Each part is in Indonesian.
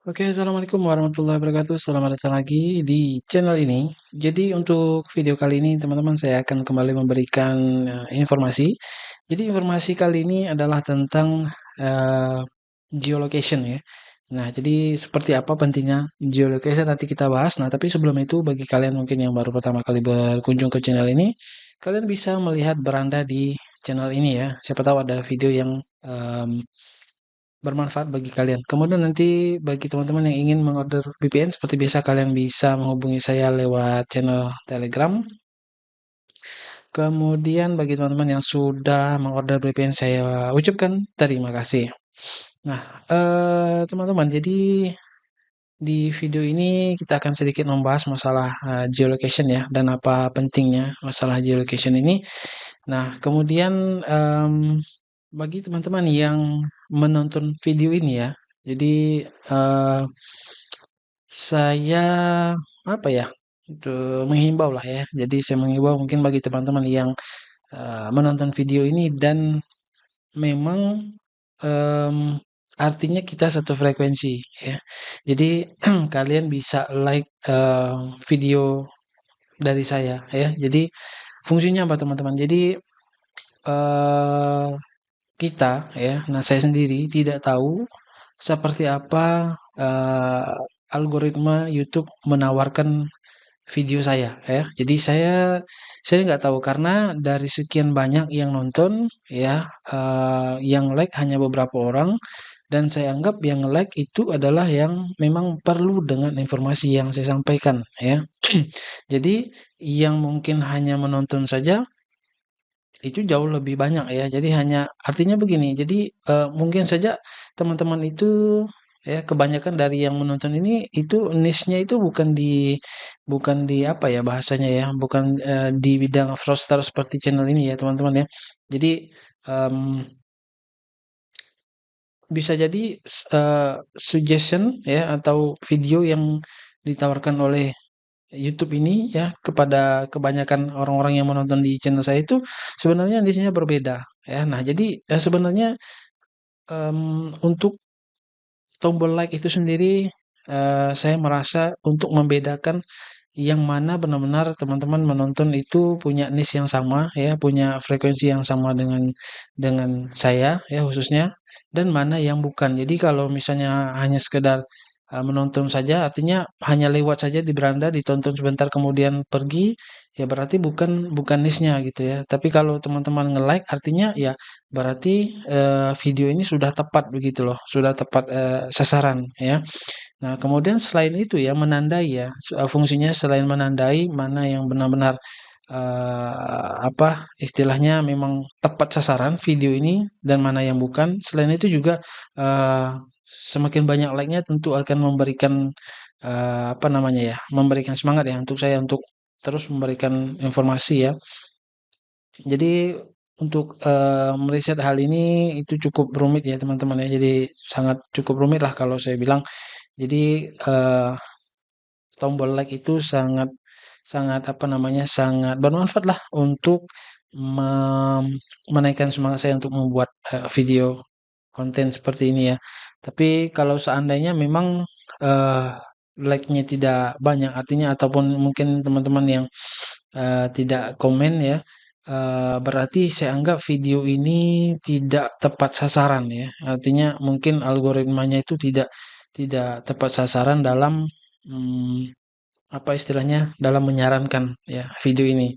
Oke, assalamualaikum warahmatullahi wabarakatuh. Selamat datang lagi di channel ini. Jadi untuk video kali ini, teman-teman, saya akan kembali memberikan informasi. Jadi informasi kali ini adalah tentang eh, geolocation ya. Nah, jadi seperti apa pentingnya geolocation nanti kita bahas. Nah, tapi sebelum itu bagi kalian mungkin yang baru pertama kali berkunjung ke channel ini, kalian bisa melihat beranda di channel ini ya. Siapa tahu ada video yang bermanfaat bagi kalian. Kemudian nanti bagi teman-teman yang ingin mengorder VPN seperti biasa kalian bisa menghubungi saya lewat channel Telegram. Kemudian bagi teman-teman yang sudah mengorder VPN saya ucapkan terima kasih. Nah, teman-teman, jadi di video ini kita akan sedikit membahas masalah geolocation ya dan apa pentingnya masalah geolocation ini. Nah, kemudian bagi teman-teman yang menonton video ini ya, jadi saya apa ya, itu menghimbau lah ya. Jadi saya menghimbau mungkin bagi teman-teman yang menonton video ini dan memang artinya kita satu frekuensi ya. Jadi kalian bisa like video dari saya ya. Jadi fungsinya apa teman-teman? Jadi eh kita ya, nah saya sendiri tidak tahu seperti apa algoritma YouTube menawarkan video saya ya. Jadi saya nggak tahu karena dari sekian banyak yang nonton ya, yang like hanya beberapa orang dan saya anggap yang like itu adalah yang memang perlu dengan informasi yang saya sampaikan ya. Jadi yang mungkin hanya menonton saja itu jauh lebih banyak ya. Jadi hanya artinya begini, jadi, mungkin saja teman-teman itu ya kebanyakan dari yang menonton ini itu niche-nya itu bukan di apa ya bahasanya ya, bukan, di bidang roaster seperti channel ini ya teman-teman ya. Jadi, mmm, bisa jadi suggestion ya atau video yang ditawarkan oleh YouTube ini ya kepada kebanyakan orang-orang yang menonton di channel saya itu sebenarnya niche-nya berbeda ya. Nah jadi, sebenarnya, untuk tombol like itu sendiri, saya merasa untuk membedakan yang mana benar-benar teman-teman menonton itu punya niche yang sama ya, punya frekuensi yang sama dengan saya ya khususnya, dan mana yang bukan. Jadi kalau misalnya hanya sekedar, menonton saja artinya hanya lewat saja di beranda, ditonton sebentar kemudian pergi, ya berarti bukan bukan niche-nya gitu ya. Tapi kalau teman-teman nge-like artinya ya berarti, video ini sudah tepat begitu loh, sudah tepat, sasaran ya. Nah, kemudian selain itu ya, menandai ya, fungsinya selain menandai mana yang benar-benar, apa, istilahnya memang tepat sasaran video ini dan mana yang bukan. Selain itu juga, semakin banyak like-nya tentu akan memberikan, apa namanya ya, memberikan semangat ya untuk saya untuk terus memberikan informasi ya. Jadi untuk, meriset hal ini itu cukup rumit ya teman-teman ya, jadi sangat cukup rumit lah kalau saya bilang. Jadi, tombol like itu sangat sangat apa namanya, sangat bermanfaat lah untuk menaikkan semangat saya untuk membuat, video konten seperti ini ya. Tapi kalau seandainya memang, eee, like-nya tidak banyak, artinya ataupun mungkin teman-teman yang, tidak komen ya, berarti saya anggap video ini tidak tepat sasaran ya. Artinya mungkin algoritmanya itu tidak tidak tepat sasaran dalam, mmm apa istilahnya, dalam menyarankan ya video ini.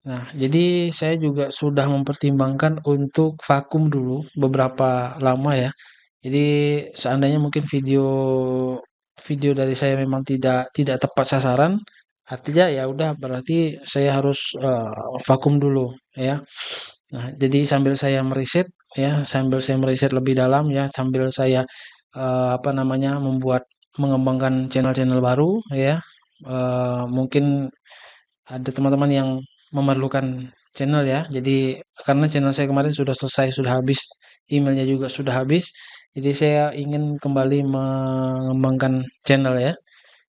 Nah, jadi saya juga sudah mempertimbangkan untuk vakum dulu beberapa lama ya. Jadi seandainya mungkin video video dari saya memang tidak tidak tepat sasaran, artinya ya udah berarti saya harus, vakum dulu ya. Nah, jadi sambil saya meriset ya, sambil saya meriset lebih dalam ya, sambil saya, apa namanya, mengembangkan channel-channel baru ya, mungkin ada teman-teman yang memerlukan channel ya. Jadi karena channel saya kemarin sudah selesai, sudah habis, emailnya juga sudah habis. Jadi saya ingin kembali mengembangkan channel ya.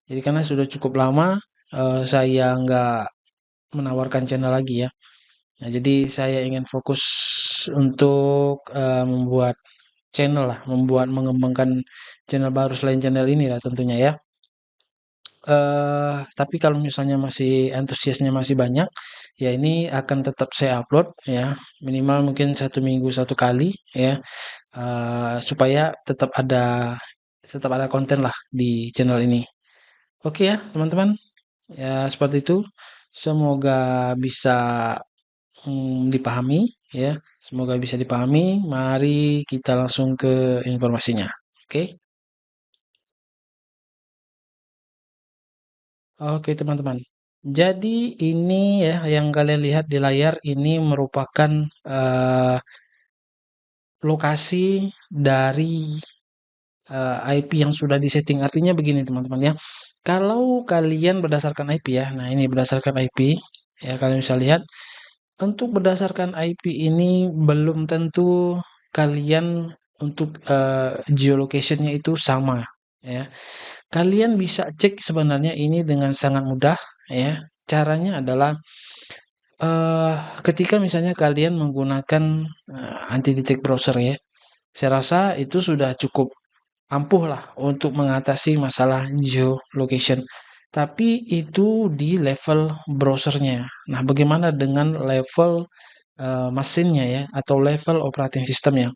Jadi karena sudah cukup lama saya nggak menawarkan channel lagi ya. Nah, jadi saya ingin fokus untuk membuat channel lah, mengembangkan channel baru selain channel ini lah tentunya ya. Tapi kalau misalnya masih antusiasnya masih banyak, ya ini akan tetap saya upload ya, minimal mungkin 1 minggu 1 kali ya, supaya tetap ada konten lah di channel ini. Oke ya teman-teman, ya seperti itu. Semoga bisa dipahami ya, semoga bisa dipahami. Mari kita langsung ke informasinya. Oke. Oke teman-teman. Jadi ini ya yang kalian lihat di layar ini merupakan lokasi dari IP yang sudah disetting. Artinya begini teman-teman ya. Kalau kalian berdasarkan IP ya. Nah, ini berdasarkan IP ya kalian bisa lihat untuk berdasarkan IP ini belum tentu kalian untuk geolocation-nya itu sama ya. Kalian bisa cek sebenarnya ini dengan sangat mudah ya. Caranya adalah Eee, ketika misalnya kalian menggunakan, anti detect browser ya, saya rasa itu sudah cukup ampuh lah untuk mengatasi masalah geolocation. Tapi itu di level browsernya. Nah, bagaimana dengan level, mesinnya ya, atau level operating system-nya?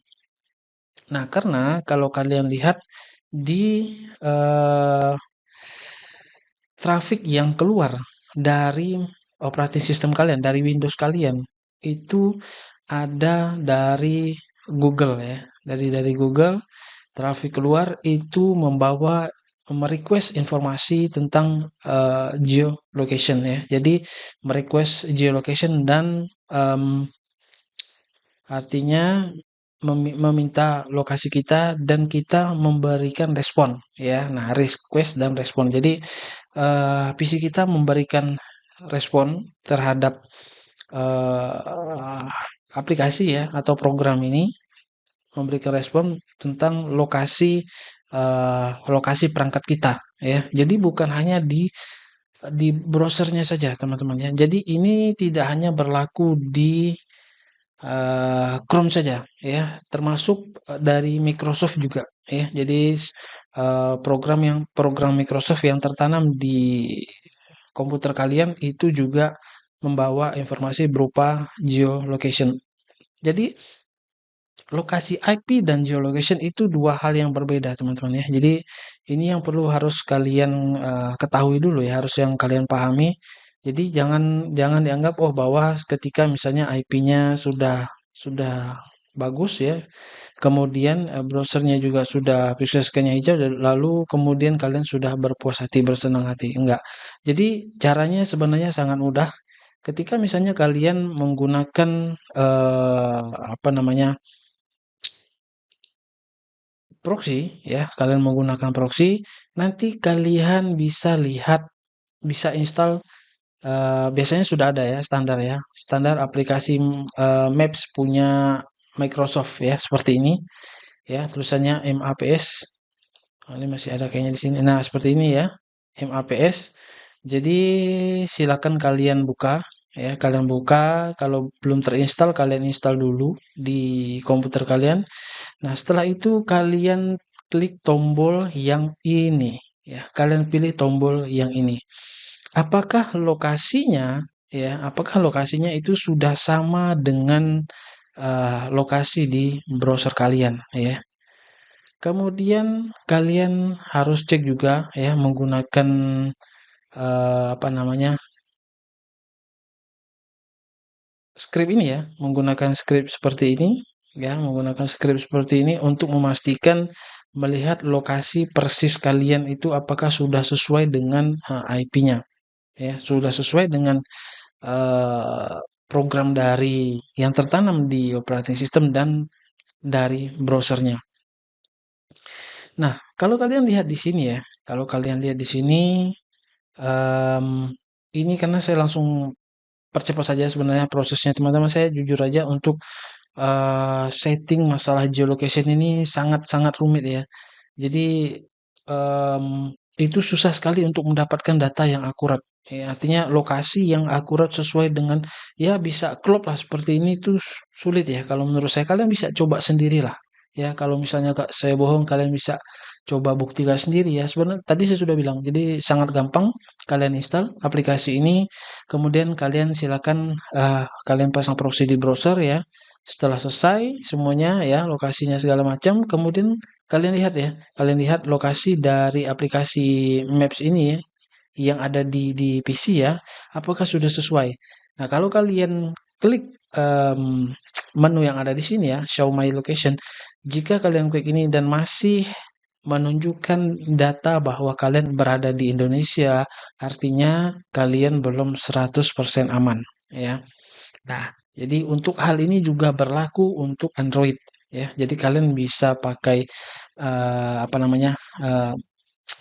Nah, karena kalau kalian lihat di, eee, traffic yang keluar dari operating system kalian, dari Windows kalian, itu ada dari Google ya. Dari Google, traffic keluar itu membawa merequest informasi tentang geolocation ya. Jadi merequest geolocation dan artinya meminta lokasi kita dan kita memberikan respon ya. Nah, request dan respon. Jadi PC kita memberikan respon terhadap eee, aplikasi ya atau program ini, memberikan respon tentang lokasi perangkat kita ya. Jadi bukan hanya di browsernya saja teman-teman ya. Jadi ini tidak hanya berlaku di Chrome saja ya, termasuk dari Microsoft juga ya. Jadi program Microsoft yang tertanam di komputer kalian itu juga membawa informasi berupa geolocation. Jadi lokasi IP dan geolocation itu dua hal yang berbeda teman-teman ya. Jadi ini yang perlu harus kalian ketahui dulu ya, harus yang kalian pahami. Jadi jangan jangan dianggap oh bahwa ketika misalnya IP-nya sudah bagus ya, kemudian browsernya juga sudah visual scan-nya hijau dan lalu kemudian kalian sudah berpuas hati, bersenang hati. Enggak. Jadi caranya sebenarnya sangat mudah. Ketika misalnya kalian menggunakan apa namanya? Proxy ya, kalian menggunakan proxy, nanti kalian bisa lihat, bisa install, biasanya sudah ada ya standar aplikasi, Maps punya Microsoft ya, seperti ini ya, tulisannya MAPS. Oh, ini masih ada kayaknya di sini. Nah, seperti ini ya, MAPS. Jadi silakan kalian buka ya, kalian buka, kalau belum terinstall kalian install dulu di komputer kalian. Nah, setelah itu kalian klik tombol yang ini ya. Kalian pilih tombol yang ini. Apakah lokasinya ya, apakah lokasinya itu sudah sama dengan lokasi di browser kalian ya. Kemudian kalian harus cek juga ya menggunakan apa namanya? Script ini ya, menggunakan script seperti ini ya, menggunakan script seperti ini untuk memastikan melihat lokasi persis kalian itu apakah sudah sesuai dengan IP-nya ya, sudah sesuai dengan eh, program dari yang tertanam di operating system dan dari browsernya. Nah, kalau kalian lihat di sini ya, kalau kalian lihat di sini em, ini karena saya langsung percepat saja sebenarnya prosesnya teman-teman. Saya jujur aja untuk setting masalah geolocation ini sangat-sangat rumit ya. Jadi, itu susah sekali untuk mendapatkan data yang akurat. Ya, artinya lokasi yang akurat sesuai dengan ya bisa klop lah seperti ini tuh sulit ya kalau menurut saya. Kalian bisa coba sendirilah. ya. Kalau misalnya Kak, saya bohong, kalian bisa coba buktikan sendiri ya. Sebenarnya tadi saya sudah bilang, jadi sangat gampang. Kalian install aplikasi ini, kemudian kalian silakan kalian pasang proxy di browser ya. Setelah selesai semuanya ya, lokasinya segala macam, kemudian kalian lihat ya, kalian lihat lokasi dari aplikasi Maps ini ya, yang ada di PC ya, apakah sudah sesuai. Nah, kalau kalian klik menu yang ada di sini ya, Show My Location. Jika kalian klik ini dan masih menunjukkan data bahwa kalian berada di Indonesia, artinya kalian belum 100% aman ya. Nah, jadi untuk hal ini juga berlaku untuk Android ya. Jadi kalian bisa pakai apa namanya?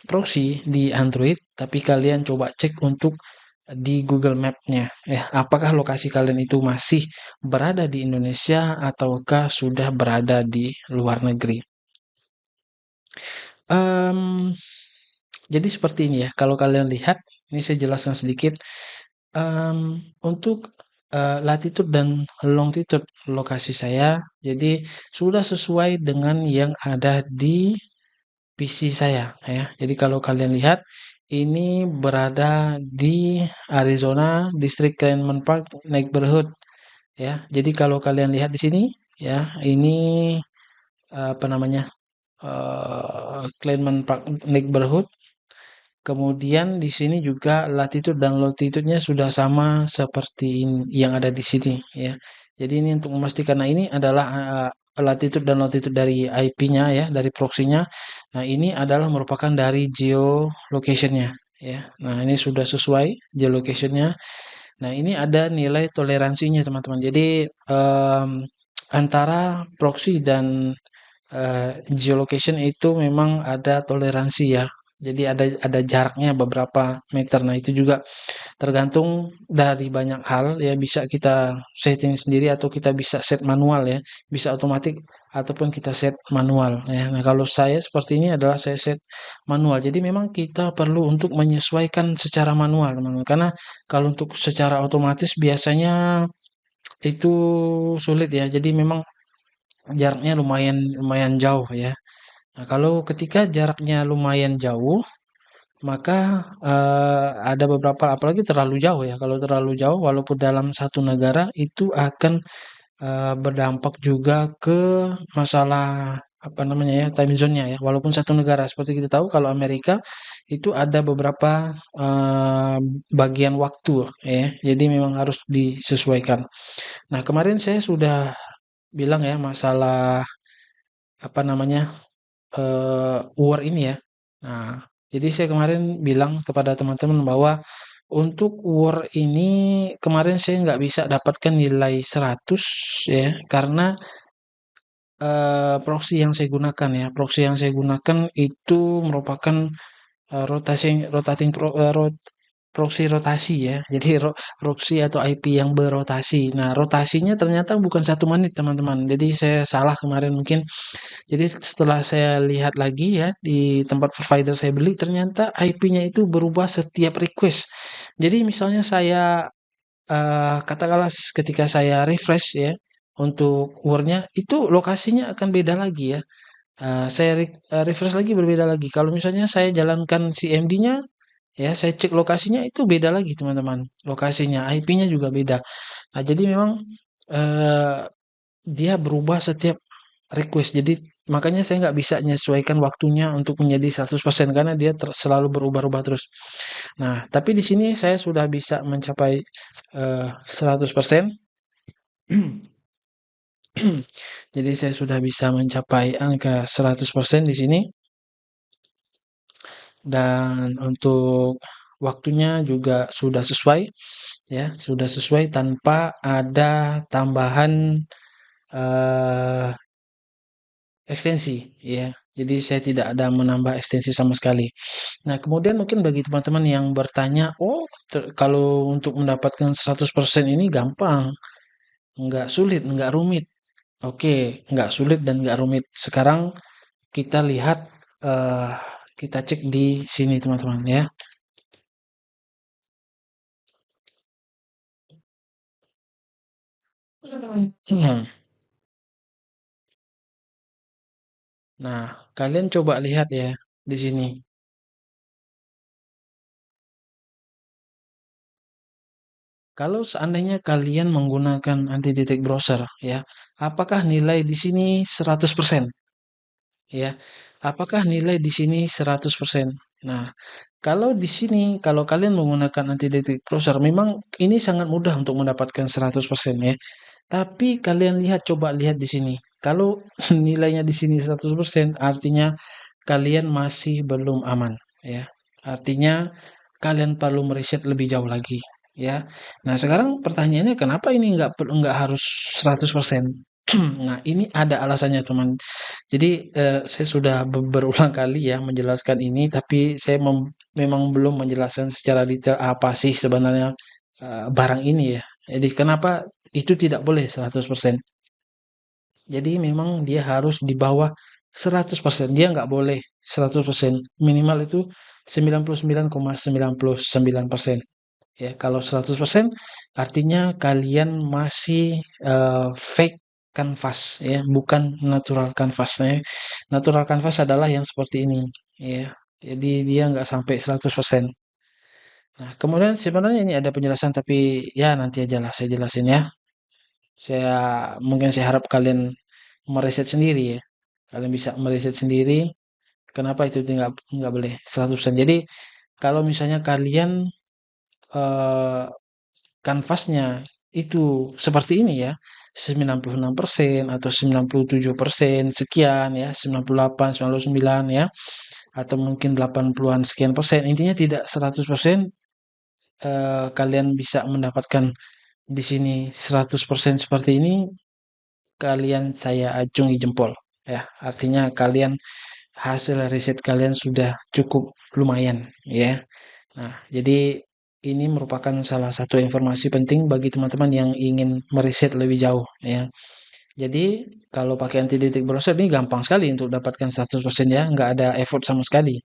Proxy di Android, tapi kalian coba cek untuk di Google Map-nya, ya, apakah lokasi kalian itu masih berada di Indonesia ataukah sudah berada di luar negeri. Mmm, jadi seperti ini ya, kalau kalian lihat, ini saya jelaskan sedikit, untuk, latitude dan longitude lokasi saya, jadi sudah sesuai dengan yang ada di PC saya ya. Jadi kalau kalian lihat ini berada di Arizona, distrik Clearman Park Neighborhood ya. Jadi kalau kalian lihat di sini ya, ini apa namanya? Clearman Park Neighborhood. Kemudian di sini juga latitude dan longitude-nya sudah sama seperti yang ada di sini ya. Jadi ini untuk memastikan, nah ini adalah latitude dan longitude dari IP-nya ya, dari proxy-nya. Nah ini adalah merupakan dari geolocation-nya ya. Nah ini sudah sesuai geolocation-nya. Nah ini ada nilai toleransinya teman-teman. Jadi antara proxy dan geolocation itu memang ada toleransi ya. Jadi ada jaraknya beberapa meter. Nah, itu juga tergantung dari banyak hal ya, bisa kita setting sendiri atau kita bisa set manual ya. Bisa otomatis ataupun kita set manual ya. Nah, kalau saya seperti ini adalah saya set manual. Jadi memang kita perlu untuk menyesuaikan secara manual, teman-teman. Karena kalau untuk secara otomatis biasanya itu sulit ya. Jadi memang jaraknya lumayan lumayan jauh ya. Nah, kalau ketika jaraknya lumayan jauh, maka ada beberapa apalagi terlalu jauh ya. Kalau terlalu jauh walaupun dalam satu negara itu akan berdampak juga ke masalah apa namanya ya, time zone-nya ya. Walaupun satu negara seperti kita tahu kalau Amerika itu ada beberapa bagian waktu ya. Jadi memang harus disesuaikan. Nah, kemarin saya sudah bilang ya masalah apa namanya war ini ya. Nah, jadi saya kemarin bilang kepada teman-teman bahwa untuk war ini kemarin saya nggak bisa dapatkan nilai 100 ya, karena proxy yang saya gunakan ya. Proxy yang saya gunakan itu merupakan rotating proxy rotasi ya. Jadi proxy atau IP yang berotasi. Nah, rotasinya ternyata bukan 1 menit teman-teman. Jadi saya salah kemarin mungkin, jadi setelah saya lihat lagi ya di tempat provider saya beli, ternyata IP-nya itu berubah setiap request. Jadi misalnya saya katakanlah ketika saya refresh ya untuk URL-nya itu lokasinya akan beda lagi ya. Saya refresh lagi berbeda lagi. Kalau misalnya saya jalankan CMD-nya ya, saya cek lokasinya itu beda lagi teman-teman. Lokasinya, IP-nya juga beda. Nah, jadi memang eh, dia berubah setiap request. Jadi makanya saya nggak bisa menyesuaikan waktunya untuk menjadi 100% karena dia selalu berubah-ubah terus. Nah, tapi di sini saya sudah bisa mencapai 100%. Jadi saya sudah bisa mencapai angka 100% di sini dan untuk waktunya juga sudah sesuai ya, sudah sesuai tanpa ada tambahan eh, ekstensi ya. Jadi saya tidak ada menambah ekstensi sama sekali. Nah, kemudian mungkin bagi teman-teman yang bertanya, "Oh, kalau untuk mendapatkan 100% ini gampang, nggak sulit, nggak rumit." Oke, nggak sulit dan nggak rumit. Sekarang kita lihat, eh, kita cek di sini teman-teman ya. Hmm. Nah, kalian coba lihat ya di sini. Kalau seandainya kalian menggunakan anti-detect browser ya, apakah nilai di sini 100%? Ya, apakah nilai di sini 100%? Nah, kalau di sini, kalau kalian menggunakan anti-detect browser, memang ini sangat mudah untuk mendapatkan 100% ya. Tapi kalian lihat, coba lihat di sini. Kalau nilainya di sini 100%, artinya kalian masih belum aman ya. Artinya kalian perlu meriset lebih jauh lagi ya. Nah, sekarang pertanyaannya kenapa ini nggak harus 100%? Nah, ini ada alasannya, teman. Jadi, saya sudah berulang kali ya menjelaskan ini, tapi saya memang belum menjelaskan secara detail apa sih sebenarnya, barang ini ya. Jadi kenapa itu tidak boleh 100%. Jadi memang dia harus di bawah 100%, dia nggak boleh 100%, minimal itu 99,99%. Ya, kalau 100% artinya kalian masih, fake canvas ya, bukan natural canvas-nya. Natural canvas adalah yang seperti ini ya. Jadi dia nggak sampai 100%. Nah, kemudian sebenarnya ini ada penjelasan tapi ya nanti ajalah saya jelasin ya. Saya mungkin saya harap kalian meriset sendiri ya. Kalian bisa meriset sendiri kenapa itu nggak boleh 100%. Jadi kalau misalnya kalian eh, kanvasnya itu seperti ini ya, 96% atau 97% sekian ya, 98, 99 ya, atau mungkin 80-an sekian persen. Intinya tidak 100% kalian bisa mendapatkan di sini 100% seperti ini, kalian saya acungi jempol ya. Artinya kalian hasil riset kalian sudah cukup lumayan ya. Nah, jadi ini merupakan salah satu informasi penting bagi teman-teman yang ingin meriset lebih jauh ya. Jadi kalau pakai anti detect browser ini gampang sekali untuk dapatkan 100% ya, nggak ada effort sama sekali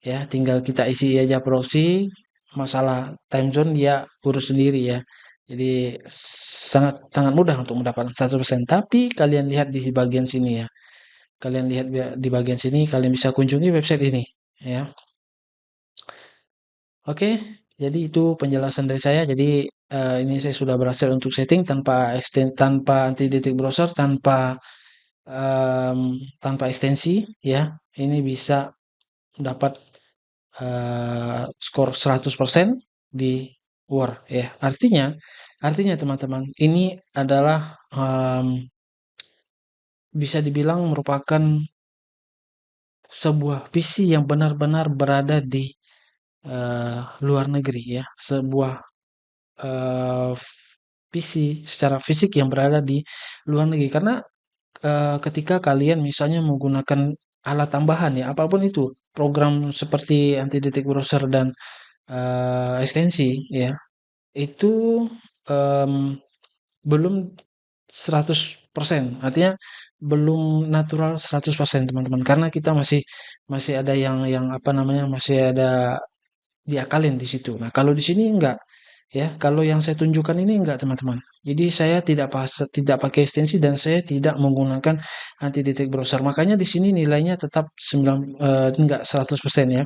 ya. Tinggal kita isi aja proxy, masalah time zone dia urus sendiri ya. Jadi sangat sangat mudah untuk mendapatkan 100%. Tapi kalian lihat di bagian sini ya. Kalian lihat di bagian sini, kalian bisa kunjungi website ini ya. Oke, jadi itu penjelasan dari saya. Jadi ini saya sudah berhasil untuk setting tanpa anti detect browser, tanpa ekstensi, ya. Ini bisa dapat skor 100% di Word, ya. Artinya teman-teman, ini adalah bisa dibilang merupakan sebuah visi yang benar-benar berada di luar negeri, ya. Sebuah eee, visi secara fisik yang berada di luar negeri. Karena, ketika kalian misalnya menggunakan alat tambahan ya, apapun itu, program seperti anti detect browser dan, ekstensi ya, itu, mmm, belum 100%, artinya belum natural 100% teman-teman, karena kita masih masih ada yang apa namanya, masih ada diakalin di situ. Nah, kalau di sini enggak, ya. Kalau yang saya tunjukkan ini enggak, teman-teman. Jadi saya tidak pakai ekstensi dan saya tidak menggunakan anti detect browser. Makanya di sini nilainya tetap enggak 100% ya.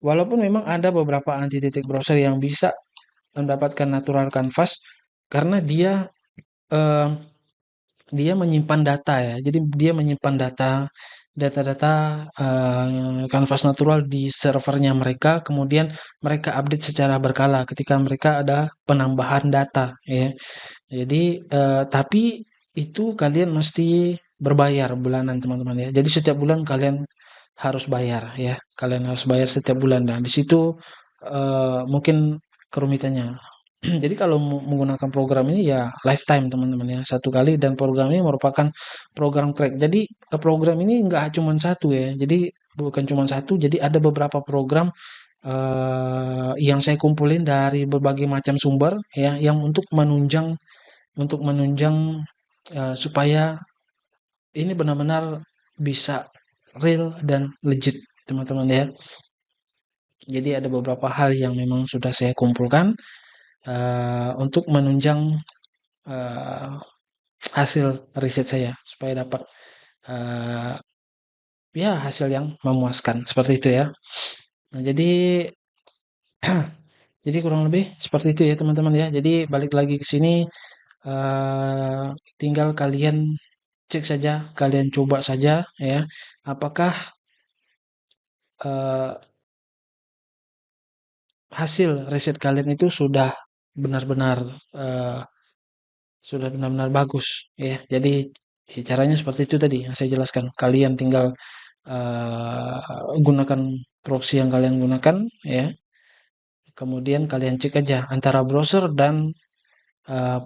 Walaupun memang ada beberapa anti detect browser yang bisa mendapatkan natural canvas karena eh, dia menyimpan data ya. Jadi dia menyimpan data-data kanvas natural di servernya mereka, kemudian mereka update secara berkala ketika mereka ada penambahan data ya. Jadi tapi itu kalian mesti berbayar bulanan teman-teman ya. Jadi setiap bulan kalian harus bayar ya. Kalian harus bayar setiap bulan. Dan di situ mungkin kerumitannya. Jadi kalau menggunakan program ini ya lifetime teman-teman ya, satu kali dan program ini merupakan program crack. Jadi program ini nggak cuma satu ya, jadi bukan cuma satu, jadi ada beberapa program yang saya kumpulin dari berbagai macam sumber ya, yang untuk menunjang supaya ini benar-benar bisa real dan legit teman-teman ya. Jadi ada beberapa hal yang memang sudah saya kumpulkan untuk menunjang eh, hasil riset saya supaya dapat eh, ya hasil yang memuaskan seperti itu ya. Nah, jadi jadi kurang lebih seperti itu ya teman-teman ya. Jadi balik lagi ke sini, eee, tinggal kalian cek saja, kalian coba saja ya, apakah, eee, hasil riset kalian itu benar-benar, eee, sudah benar-benar bagus ya. Jadi, ya caranya seperti itu tadi yang saya jelaskan. Kalian tinggal, gunakan proxy yang kalian gunakan ya, kemudian kalian cek aja antara browser dan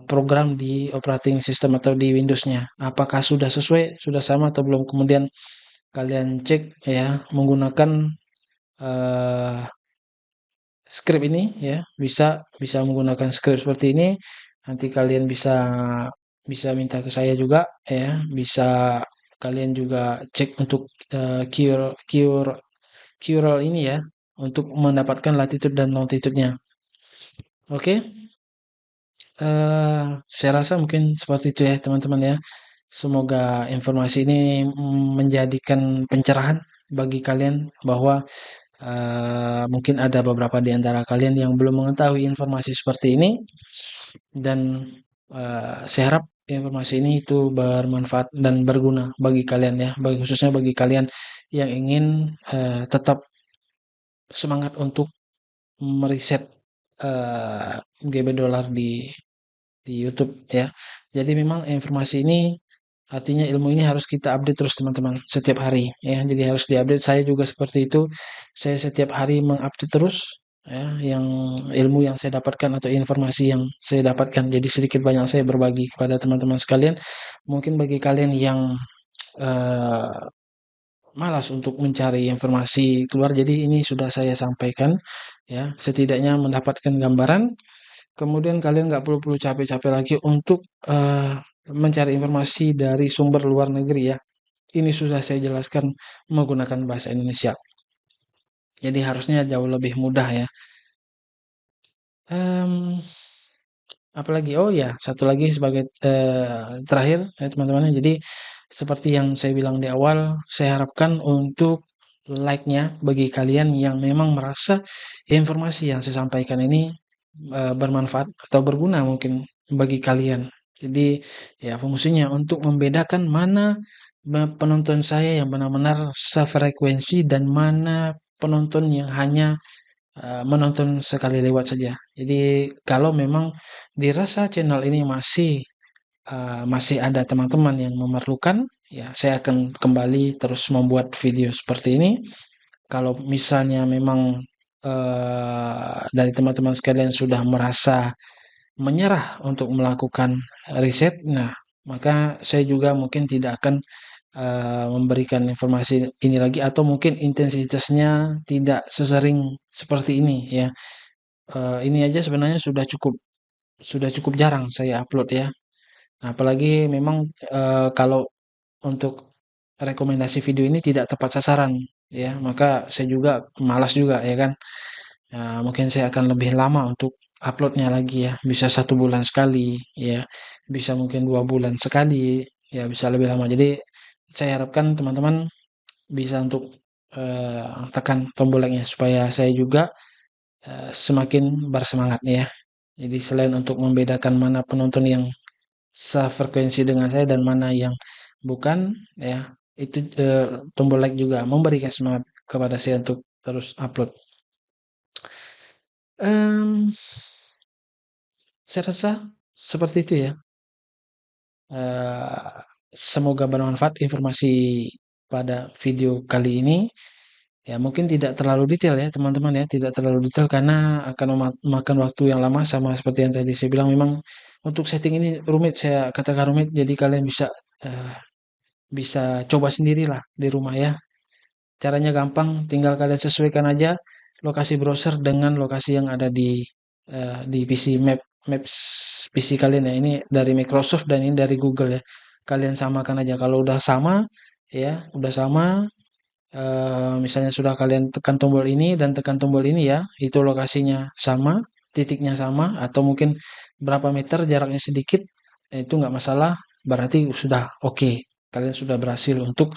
program di operating system atau di Windows-nya. Apakah sudah sesuai, sudah sama atau belum? Kemudian kalian cek ya menggunakan eh, script ini ya, bisa bisa menggunakan script seperti ini. Nanti kalian bisa bisa minta ke saya juga ya, bisa kalian juga cek untuk cure cure curl ini ya untuk mendapatkan latitude dan longitude-nya. Oke, saya rasa mungkin seperti itu ya teman-teman ya. Semoga informasi ini menjadikan pencerahan bagi kalian bahwa mungkin ada beberapa di antara kalian yang belum mengetahui informasi seperti ini dan saya harap informasi ini itu bermanfaat dan berguna bagi kalian ya, bagi khususnya bagi kalian yang ingin tetap semangat untuk meriset GB dolar di YouTube ya. Jadi memang informasi ini artinya ilmu ini harus kita update terus teman-teman setiap hari ya. Jadi harus diupdate. Saya juga seperti itu. Saya setiap hari mengupdate terus ya yang ilmu yang saya dapatkan atau informasi yang saya dapatkan. Jadi sedikit banyak saya berbagi kepada teman-teman sekalian. Mungkin bagi kalian yang eh, malas untuk mencari informasi keluar, jadi ini sudah saya sampaikan ya. Setidaknya mendapatkan gambaran. Kemudian kalian nggak perlu capek-capek lagi untuk mencari informasi dari sumber luar negeri ya. Ini sudah saya jelaskan menggunakan bahasa Indonesia. Jadi harusnya jauh lebih mudah ya. Mmm, Apalagi, oh ya, satu lagi sebagai terakhir ya teman-teman. Jadi seperti yang saya bilang di awal, saya harapkan untuk like-nya bagi kalian yang memang merasa informasi yang saya sampaikan ini bermanfaat atau berguna mungkin bagi kalian. Jadi ya fungsinya untuk membedakan mana penonton saya yang benar-benar sefrekuensi dan mana penonton yang hanya menonton sekali lewat saja. Jadi kalau memang dirasa channel ini masih ada teman-teman yang memerlukan, ya saya akan kembali terus membuat video seperti ini. Kalau misalnya memang dari teman-teman sekalian sudah merasa menyerah untuk melakukan riset, nah maka saya juga mungkin tidak akan memberikan informasi ini lagi atau mungkin intensitasnya tidak sesering seperti ini ya. Ini aja sebenarnya sudah cukup jarang saya upload ya. Nah, apalagi memang kalau untuk rekomendasi video ini tidak tepat sasaran ya, maka saya juga malas juga ya kan. Mungkin saya akan lebih lama untuk uploadnya lagi ya, bisa 1 bulan sekali ya, bisa mungkin 2 bulan sekali, ya bisa lebih lama. Jadi saya harapkan teman-teman bisa untuk tekan tombol like-nya supaya saya juga semakin bersemangat ya. Jadi selain untuk membedakan mana penonton yang sefrekuensi dengan saya dan mana yang bukan ya, itu tombol like juga memberikan semangat kepada saya untuk terus upload. Mmm, saya rasa seperti itu ya, eee, semoga bermanfaat informasi pada video kali ini. Ya mungkin tidak terlalu detail ya teman-teman ya, tidak terlalu detail karena akan memakan waktu yang lama sama seperti yang tadi saya bilang memang untuk setting ini rumit, saya katakan rumit, jadi kalian eee, bisa coba sendirilah di rumah ya. Caranya gampang, tinggal kalian sesuaikan aja lokasi browser dengan lokasi yang ada di PC Maps PC kalian ya. Ini dari Microsoft dan ini dari Google ya. Kalian samakan aja. Kalau udah sama ya, udah sama misalnya sudah kalian tekan tombol ini dan tekan tombol ini ya, itu lokasinya sama, titiknya sama atau mungkin berapa meter jaraknya sedikit, itu nggak masalah, berarti sudah oke. Kalian sudah berhasil untuk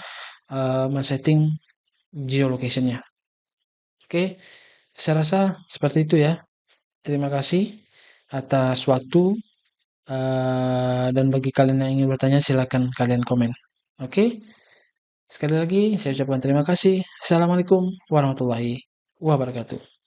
men-setting geolocation-nya. Oke, saya rasa seperti itu ya. Terima kasih atas waktu, dan bagi kalian yang ingin bertanya silakan kalian komen. Oke, sekali lagi saya ucapkan terima kasih. Assalamualaikum warahmatullahi wabarakatuh.